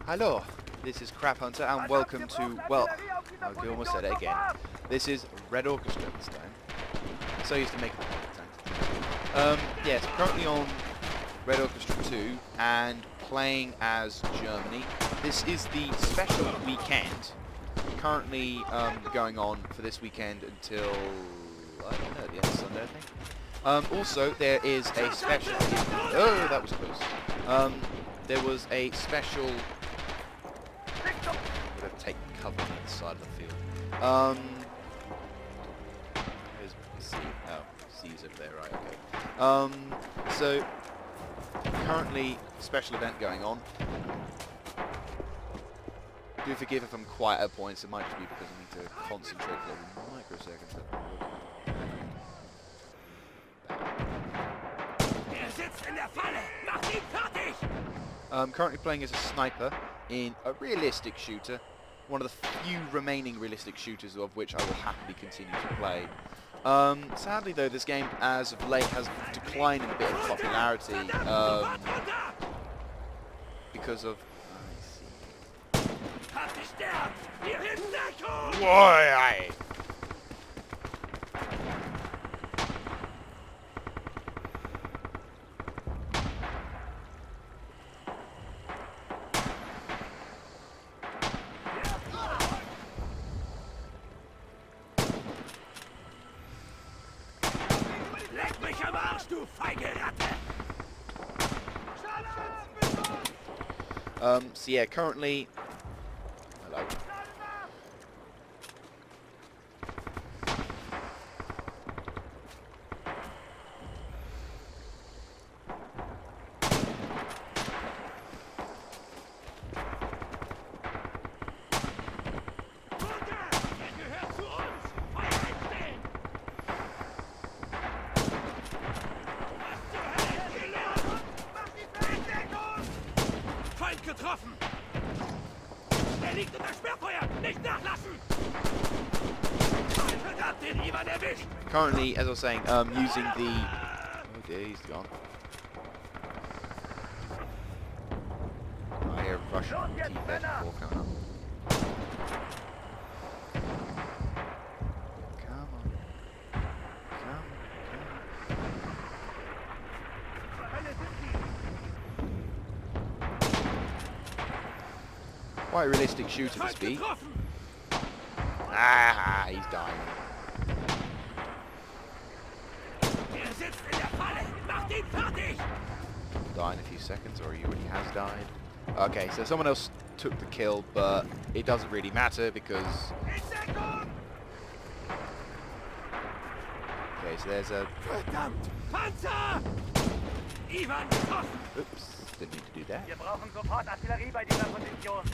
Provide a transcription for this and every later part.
Hello, this is Crap Hunter and welcome to, well, I almost said it again. This is Red Orchestra this time. So used to making the yes, currently on Red Orchestra 2 and playing as Germany. This is the special weekend currently going on for this weekend until, I don't know, the end of Sunday, I think. Also, there is a special... Oh, that was close. There was a special... I'm going to take cover on the side of the field. There's C. Oh, C's over there, right, okay. So, currently, special event going on. Do forgive if I'm quiet at points, it might just be because I need to concentrate for microseconds. Currently playing as a sniper in a realistic shooter, one of the few remaining realistic shooters of which I will happily continue to play. Sadly though, this game as of late has declined in a bit of popularity because of... Why? Leck mich am Arsch, du feige Ratte! So yeah, currently... Hello. Getroffen! Er liegt unter Sperrfeuer! Nicht nachlassen! Verdammt, den Ivan erwischt! Currently, as I was saying, using the... Oh dear, he's gone. I hear Russian T-34 coming up. Come on. Come on. Quite a realistic shooter to speak. Ah, he's dying. Die in a few seconds, or he already has died. Okay, so someone else took the kill, but it doesn't really matter because... Okay, so there's a... Oops, didn't mean to do that. Wir brauchen sofort Artillerie bei dieser Position.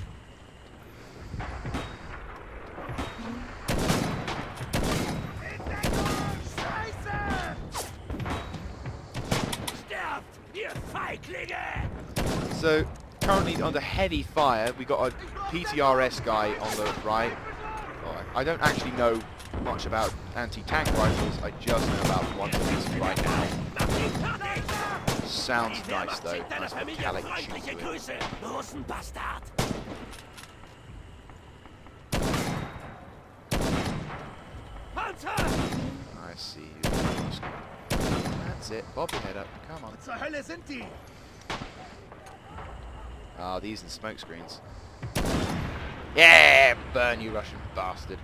So, currently under heavy fire, we got a PTRS guy on the right. Oh, I don't actually know much about anti-tank rifles, I just know about the one that is right now. Sounds nice though, nice metallic shooter. I see you. That's it, bob your head up, come on. Zur Hölle sind die? Ah, these are the smoke screens. Yeah, burn you Russian bastard.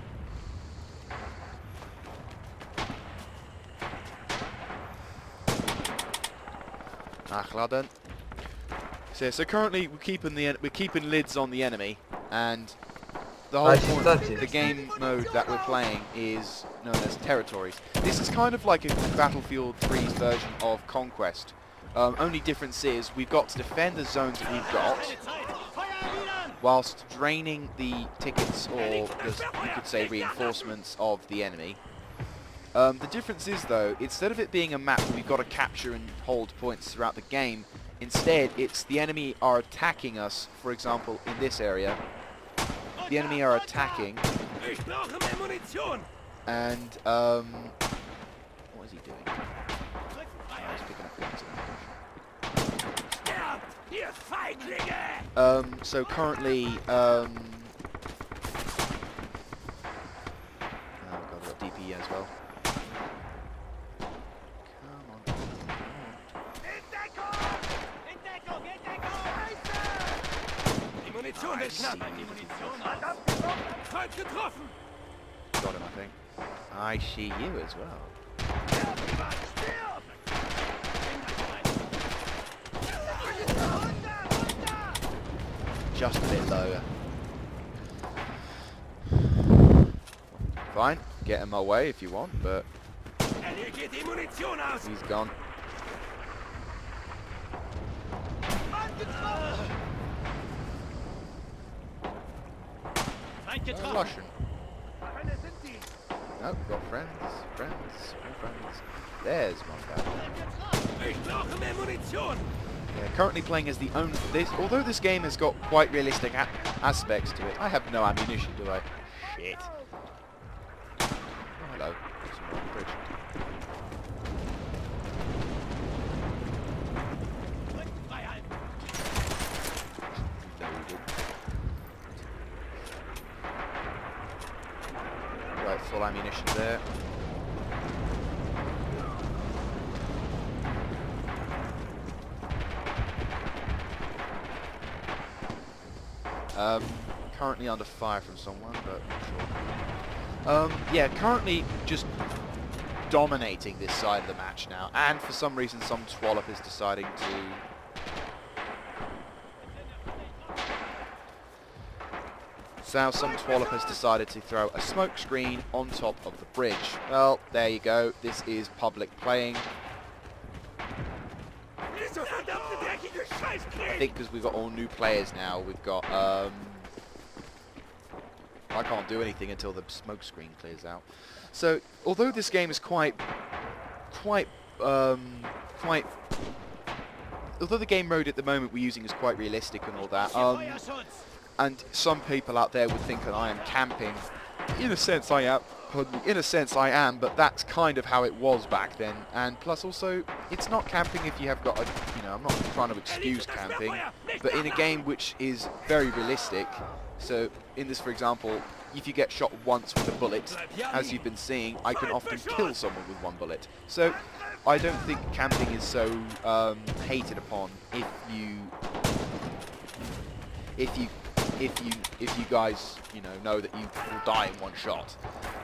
Nachladen. So currently we're keeping lids on the enemy, and the whole point of the game mode that we're playing is known as territories. This is kind of like a Battlefield 3's version of Conquest. Only difference is we've got to defend the zones that we've got, whilst draining the tickets, or just, you could say reinforcements of the enemy. The difference is though, instead of it being a map where we've got to capture and hold points throughout the game, instead it's the enemy are attacking us, for example in this area. The enemy are attacking, and what is he doing? Oh, he's picking up guns. Ihr Feiglinge! So currently, oh god, I've got DP as well. Come on. Die Munition wird knapp. Feind getroffen! Got him, I think. I see you as well. Just a bit lower. Fine, get him away if you want, but Hier geht die Munition aus! he's gone. Russian. Nope, got friends, more friends. There's one guy. Ich brauche mehr Munition! Yeah, currently playing as the only... although this game has got quite realistic aspects to it, I have no ammunition, do I? Shit. Oh, hello. There's someone on the bridge. Right, full ammunition there. Currently under fire from someone, but not sure. Yeah, currently just dominating this side of the match now, and for some reason some Twallop is deciding to... So some Twallop has decided to throw a smoke screen on top of the bridge. Well, there you go. This is public playing. I think because we've got all new players now, we've got, I can't do anything until the smoke screen clears out. So, although this game is although the game mode at the moment we're using is quite realistic and all that, and some people out there would think that I am camping. In a sense I am, in a sense I am, but that's kind of how it was back then. And plus also, it's not camping if you have got a, I'm not trying to excuse camping, but in a game which is very realistic, so in this, for example, if you get shot once with a bullet, as you've been seeing, I can often kill someone with one bullet. So I don't think camping is so hated upon if you guys, know that you will die in one shot.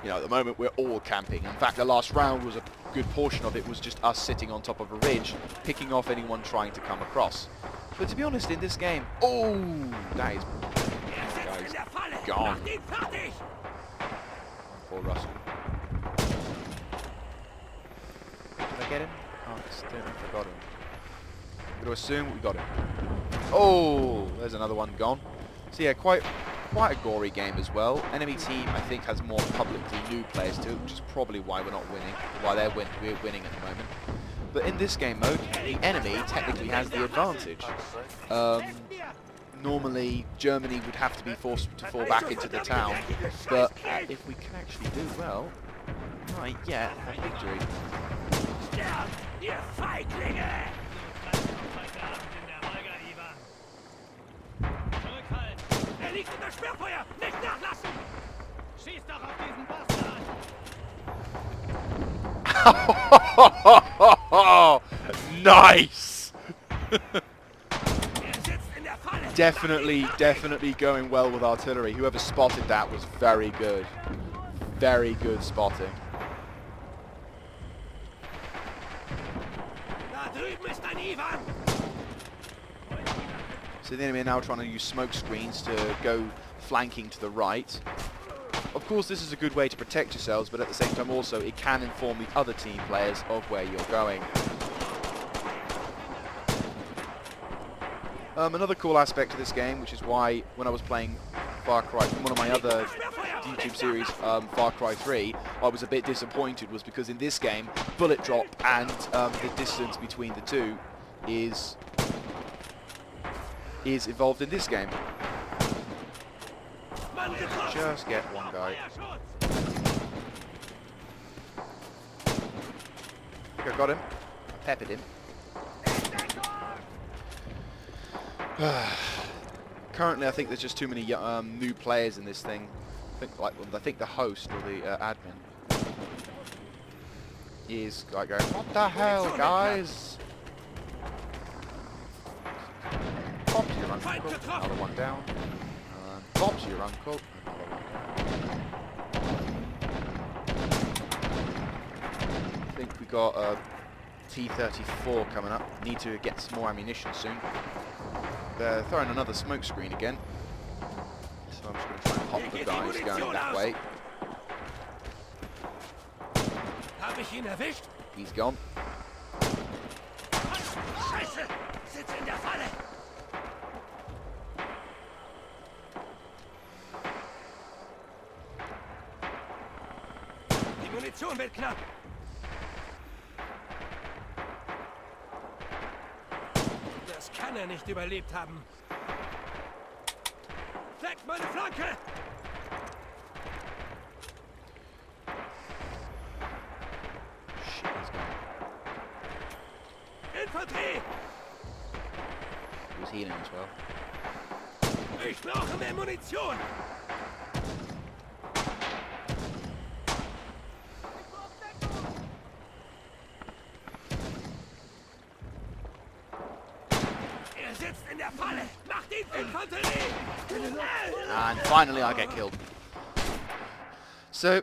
At the moment we're all camping. In fact, the last round was a good portion of it was just us sitting on top of a ridge, picking off anyone trying to come across. But to be honest, in this game, that is gone. Poor Russell. Did I get him? Oh, I still don't know if I got him. I'm going to assume we got him. Oh, there's another one gone. So yeah, quite a gory game as well. Enemy team, I think, has more publicly new players too, which is probably why we're not winning, we're winning at the moment. But in this game mode, the enemy technically has the advantage. Normally, Germany would have to be forced to fall back into the town, but if we can actually do well, might yet have victory. Nice! Definitely going well with artillery. Whoever spotted that was very good. Very good spotting. So the enemy are now trying to use smoke screens to go flanking to the right. Of course, this is a good way to protect yourselves, but at the same time also it can inform the other team players of where you're going. Another cool aspect of this game, which is why when I was playing Far Cry, one of my other YouTube series, Far Cry 3, I was a bit disappointed, was because in this game, bullet drop and the distance between the two is involved in this game. Just get one guy. I think I got him. I peppered him. Currently, I think there's just too many new players in this thing. I think the host or the admin is like going, "What the hell, guys?" Bob's your uncle. Another one down. Bob's your uncle. Another one down. I think we got a T-34 coming up. Need to get some more ammunition soon. They're throwing another smoke screen again. So I'm just going to try and pop the guys going that way. Hab ich ihn erwischt? He's gone. Scheiße! Sitze in der Falle! Die Munition wird knapp! Das kann er nicht überlebt haben. Deckt meine Flanke! Shit, he's gone. Infanterie! He was healing as well. Ich brauche mehr Munition! Er sitzt in der Falle! Macht ihn, Infanterie! And finally I get killed. So,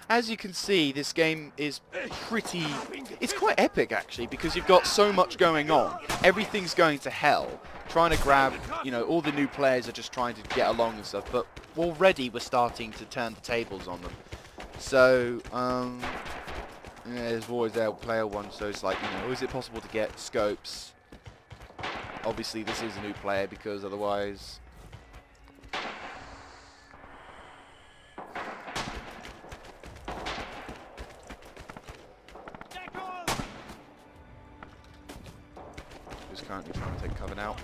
as you can see, this game is pretty... It's quite epic, actually, because you've got so much going on. Everything's going to hell. Trying to grab, you know, all the new players are just trying to get along and stuff, but already we're starting to turn the tables on them. So, yeah, there's always player one, so it's like, you know, is it possible to get scopes? Obviously, this is a new player, because otherwise... Currently trying to take cover now.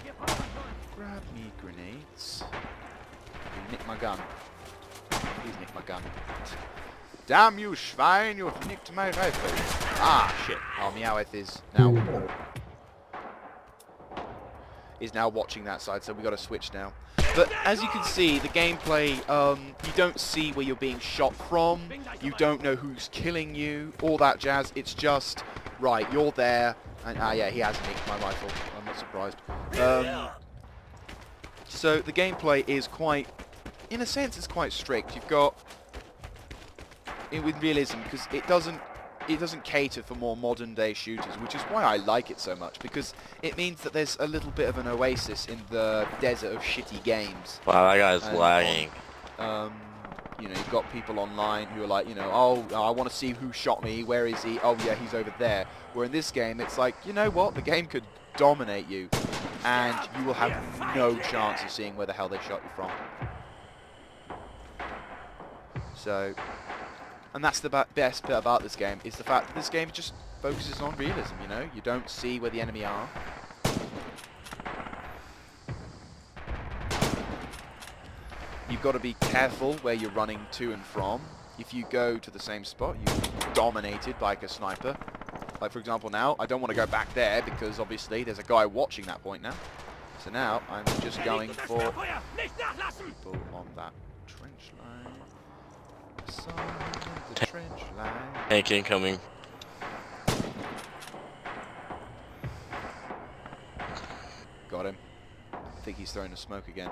Grab me grenades. You nick my gun. Please nick my gun. Damn you, Schwein! You've nicked my rifle. Ah, shit. Oh, Meowth is now watching that side, so we got to switch now. But as you can see, the gameplay, you don't see where you're being shot from. You don't know who's killing you. All that jazz. It's just, right, you're there. And, yeah, he has nicked my rifle. I'm not surprised. So the gameplay is quite, in a sense, it's quite strict. You've got, with realism, because it doesn't cater for more modern day shooters, which is why I like it so much, because it means that there's a little bit of an oasis in the desert of shitty games. Wow, that guy's lagging. You know, you've got people online who are like, you know, oh, I want to see who shot me, where is he? Oh yeah, he's over there. Where in this game, it's like, you know what, the game could dominate you, and you will have no chance of seeing where the hell they shot you from. So, and that's the best bit about this game, is the fact that this game just focuses on realism, you know? You don't see where the enemy are. You've got to be careful where you're running to and from. If you go to the same spot, you're dominated by a sniper. Like, for example, now, I don't want to go back there because, obviously, there's a guy watching that point now. So now, I'm just going for people on that trench line. Aside the trench line. Tank incoming. Got him. I think he's throwing a smoke again.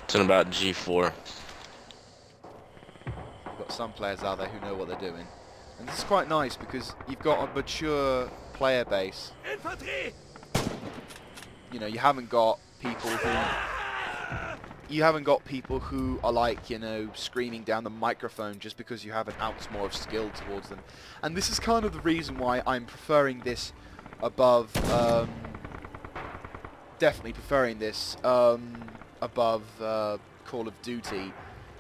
It's in about G4. Got some players out there who know what they're doing. And this is quite nice because you've got a mature player base. You know, you haven't got people who are like, you know, screaming down the microphone just because you have an ounce more of skill towards them. And this is kind of the reason why I'm preferring this above, definitely preferring this above Call of Duty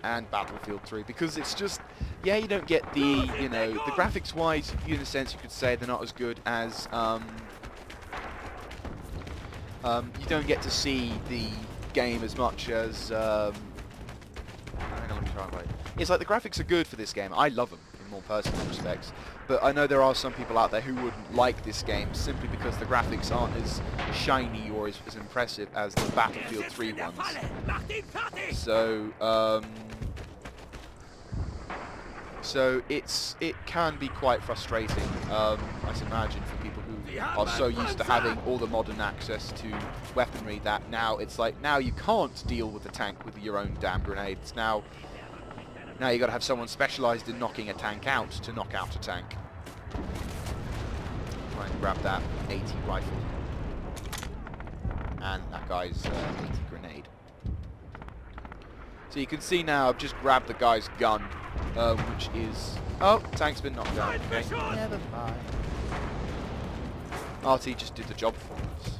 and Battlefield 3, because it's just, yeah, you don't get the, you know, the graphics wise, in a sense you could say they're not as good as, you don't get to see the game as much as, hang on, let me try and wait. It's like the graphics are good for this game, I love them, in more personal respects. But I know there are some people out there who wouldn't like this game simply because the graphics aren't as shiny or as impressive as the Battlefield 3 ones. So it can be quite frustrating, I imagine, for people who are so used to having all the modern access to weaponry that now it's like, now you can't deal with the tank with your own damn grenades. Now you got to have someone specialised in knocking a tank out to knock out a tank. Try and grab that 80 rifle. And that guy's 80 grenade. So you can see now I've just grabbed the guy's gun, which is... Oh, tank's been knocked down. Okay. Never mind. RT just did the job for us.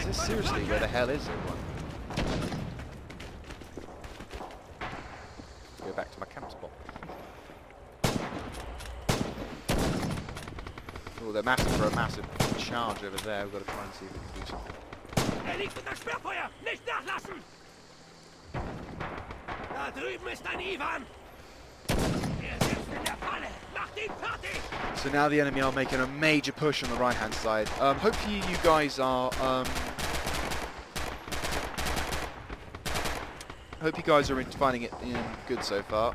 Is this seriously where the hell is everyone? Go back to my camp spot. Oh, they're massive for a massive charge over there. We've got to try and see if we can do something. Liegt unter Sperrfeuer! Nicht nachlassen! Da drüben ist ein Ivan! Sitzt in der Falle! Macht ihn fertig! So now the enemy are making a major push on the right-hand side. Hopefully you guys are... hope you guys are finding it good so far.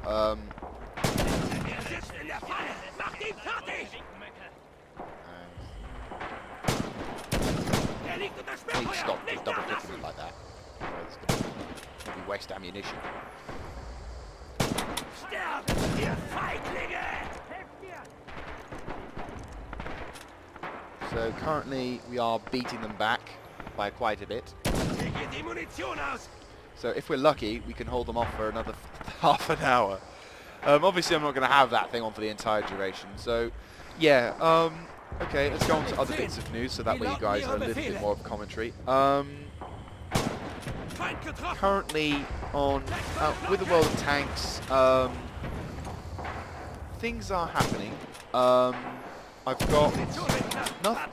Sitzt in der Falle! Macht ihn fertig! I need to stop double clicking it like that. It's going to waste ammunition. Sterbt, ihr Feiglinge! So currently we are beating them back by quite a bit. Hier geht die Munition aus! So if we're lucky, we can hold them off for another half an hour. Obviously I'm not going to have that thing on for the entire duration. So yeah, okay, let's go on to other bits of news so that way you guys are a little bit more of commentary. Currently on with the World of Tanks, things are happening. I've got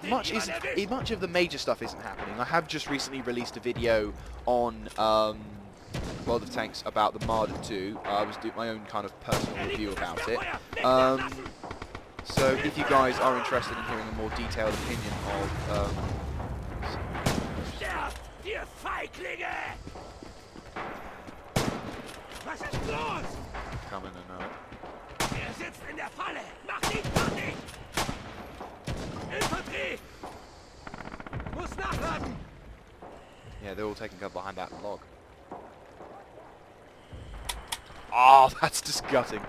much of the major stuff isn't happening. I have just recently released a video on World of Tanks about the Marder 2. I was doing my own kind of personal review about it. So if you guys are interested in hearing a more detailed opinion of Sterbt, ihr Feiglinge! Was ist los? coming and Sitzt in der Falle! Macht ihn fertig! Infanterie! Muss nachladen! yeah, they're all taking cover behind that log. Oh, that's disgusting.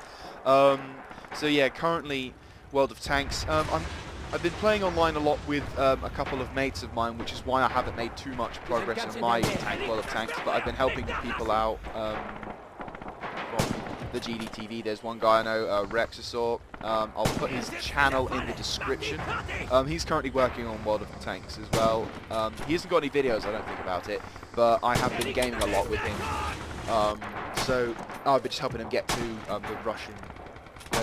So yeah, currently World of Tanks. I've been playing online a lot with a couple of mates of mine, which is why I haven't made too much progress in my World of Tanks, but I've been helping people out from the GDTV. There's one guy I know, Rexasaur. I'll put his channel in the description. He's currently working on World of Tanks as well. He hasn't got any videos, I don't think, about it, but I have been gaming a lot with him. So I've been just helping him get to the Russian,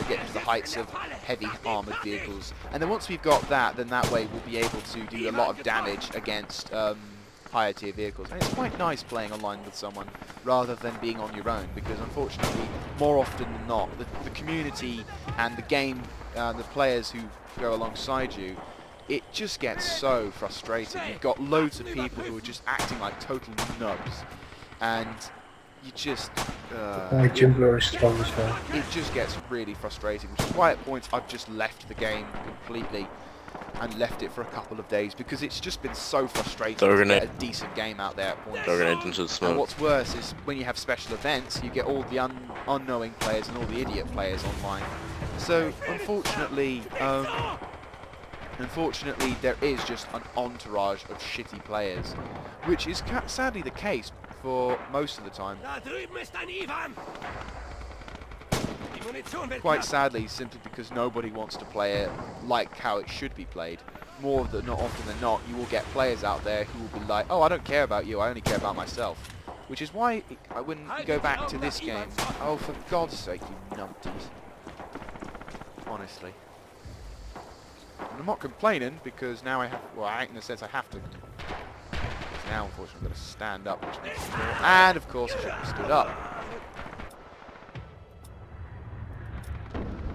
get to the heights of heavy armoured vehicles. And then once we've got that, then that way we'll be able to do a lot of damage against higher tier vehicles. And it's quite nice playing online with someone rather than being on your own, because unfortunately, more often than not, the community and the game, the players who go alongside you, it just gets so frustrating. You've got loads of people who are just acting like total nubs, and you just... Jimbler is strong as well. It just gets really frustrating, which is why at points I've just left the game completely and left it for a couple of days, because it's just been so frustrating to get a decent game out there at points. And what's worse is when you have special events, you get all the unknowing players and all the idiot players online. So unfortunately, there is just an entourage of shitty players, which is sadly the case for most of the time. Quite sadly, simply because nobody wants to play it like how it should be played. More often than not, you will get players out there who will be like, oh, I don't care about you, I only care about myself. Which is why, when you go back to this game, oh, for God's sake, you numpties. Honestly. And I'm not complaining, because now I have, well, in a sense I have to. Now, unfortunately, I'm going to stand up, which makes more. And, of course, I should have stood up.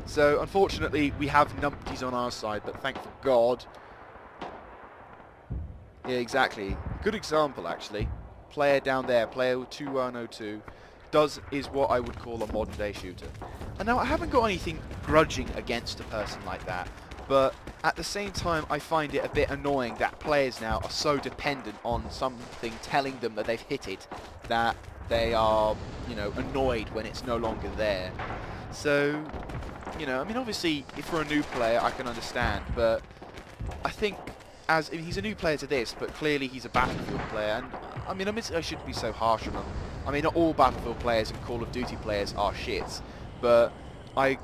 So, unfortunately, we have numpties on our side, but thank God. Yeah, exactly. Good example, actually. Player down there, player 2102, is what I would call a modern-day shooter. And now, I haven't got anything grudging against a person like that, but at the same time, I find it a bit annoying that players now are so dependent on something telling them that they've hit it, that they are, you know, annoyed when it's no longer there. So, you know, I mean, obviously, if for a new player, I can understand, but I think he's a new player to this, but clearly he's a Battlefield player, and I mean, I shouldn't be so harsh on him. I mean, not all Battlefield players and Call of Duty players are shits, but I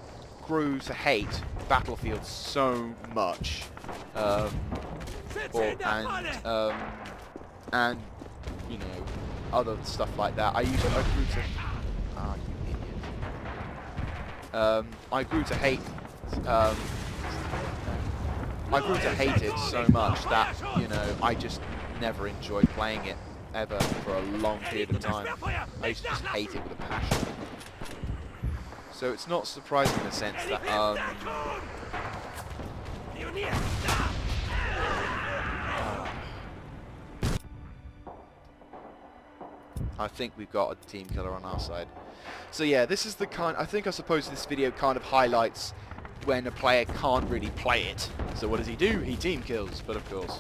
grew to hate Battlefield so much, and you know, other stuff like that. I grew to I grew to hate it so much that, you know, I just never enjoyed playing it ever for a long period of time. I used to just hate it with a passion. So it's not surprising in a sense that I think we've got a team killer on our side. So yeah, this is the kind, I suppose this video kind of highlights when a player can't really play it. So what does he do? He team kills, but of course.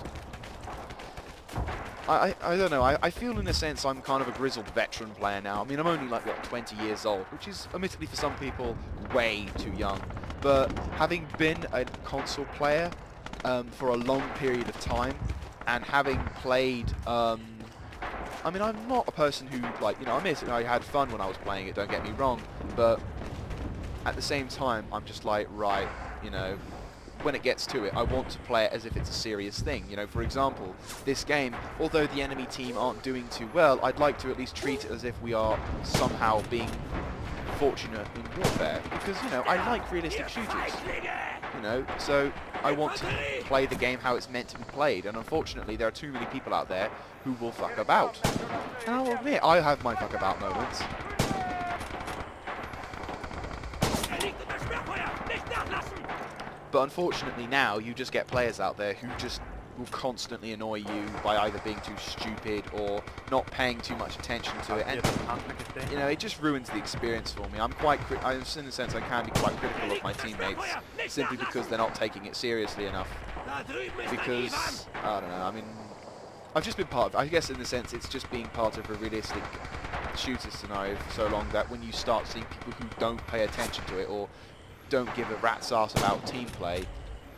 I don't know, I feel in a sense I'm kind of a grizzled veteran player now. I mean, I'm only like, what, 20 years old, which is admittedly for some people way too young. But having been a console player for a long period of time, and having played, I mean, I'm not a person who, like, you know, I had fun when I was playing it, don't get me wrong, but at the same time, I'm just like, right, you know, when it gets to it, I want to play it as if it's a serious thing. You know, for example, this game, although the enemy team aren't doing too well, I'd like to at least treat it as if we are somehow being fortunate in warfare, because, you know, I like realistic shooters, you know, so I want to play the game how it's meant to be played, and unfortunately there are too many people out there who will fuck about. And I'll admit, I have my fuck about moments. But unfortunately now, you just get players out there who just will constantly annoy you by either being too stupid or not paying too much attention to it, and you know, it just ruins the experience for me. In a sense, I can be quite critical of my teammates simply because they're not taking it seriously enough. Because, I don't know, I mean, I've just been part of, I guess in a sense, it's just being part of a realistic shooter scenario for so long that when you start seeing people who don't pay attention to it or don't give a rat's ass about team play,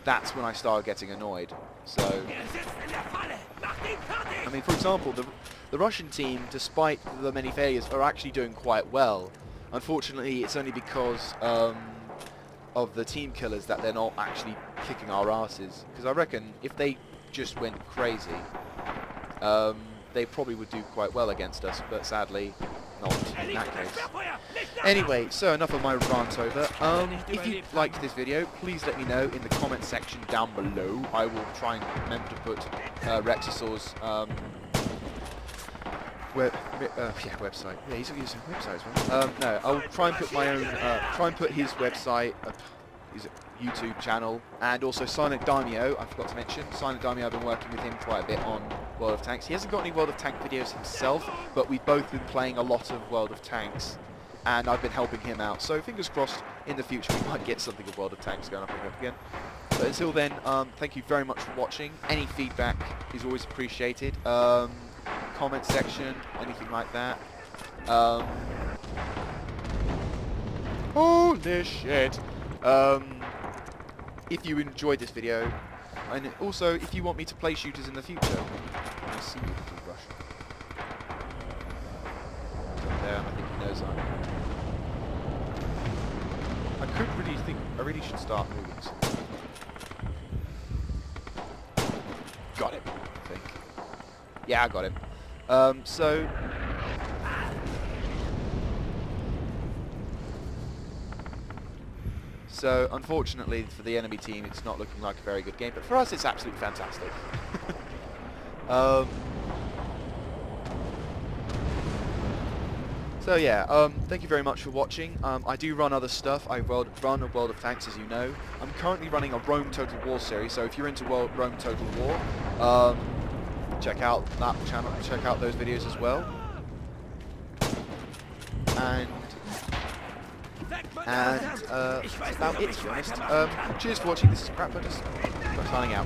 that's when I start getting annoyed. So, I mean, for example, the Russian team, despite the many failures, are actually doing quite well. Unfortunately, it's only because of the team killers that they're not actually kicking our asses. Because I reckon if they just went crazy, they probably would do quite well against us, but sadly, not in that case. Anyway, so enough of my rant over. If you liked this video, please let me know in the comment section down below. I will try and remember to put Rexasaur's website. Yeah, he's using a website as well. No, I'll try and put my own, try and put his website, his YouTube channel, and also Silent Daimyo, I forgot to mention. Silent Daimyo, I've been working with him quite a bit on World of Tanks. He hasn't got any World of Tank videos himself, but we've both been playing a lot of World of Tanks, and I've been helping him out. So fingers crossed, in the future we might get something of World of Tanks going up again. But until then, thank you very much for watching. Any feedback is always appreciated. Comment section, anything like that. Holy shit! If you enjoyed this video, and also if you want me to play shooters in the future. I see you, little Russian. Up there, I think he knows I really should start moving. Got him, I think. Yeah, I got him. So, unfortunately for the enemy team, it's not looking like a very good game, but for us it's absolutely fantastic. So yeah, thank you very much for watching. I do run other stuff. I run a World of Tanks, as you know. I'm currently running a Rome Total War series, so if you're into Rome Total War, check out that channel, check out those videos as well. And that's about it, to be honest. Cheers for watching. This is Crap, just signing out.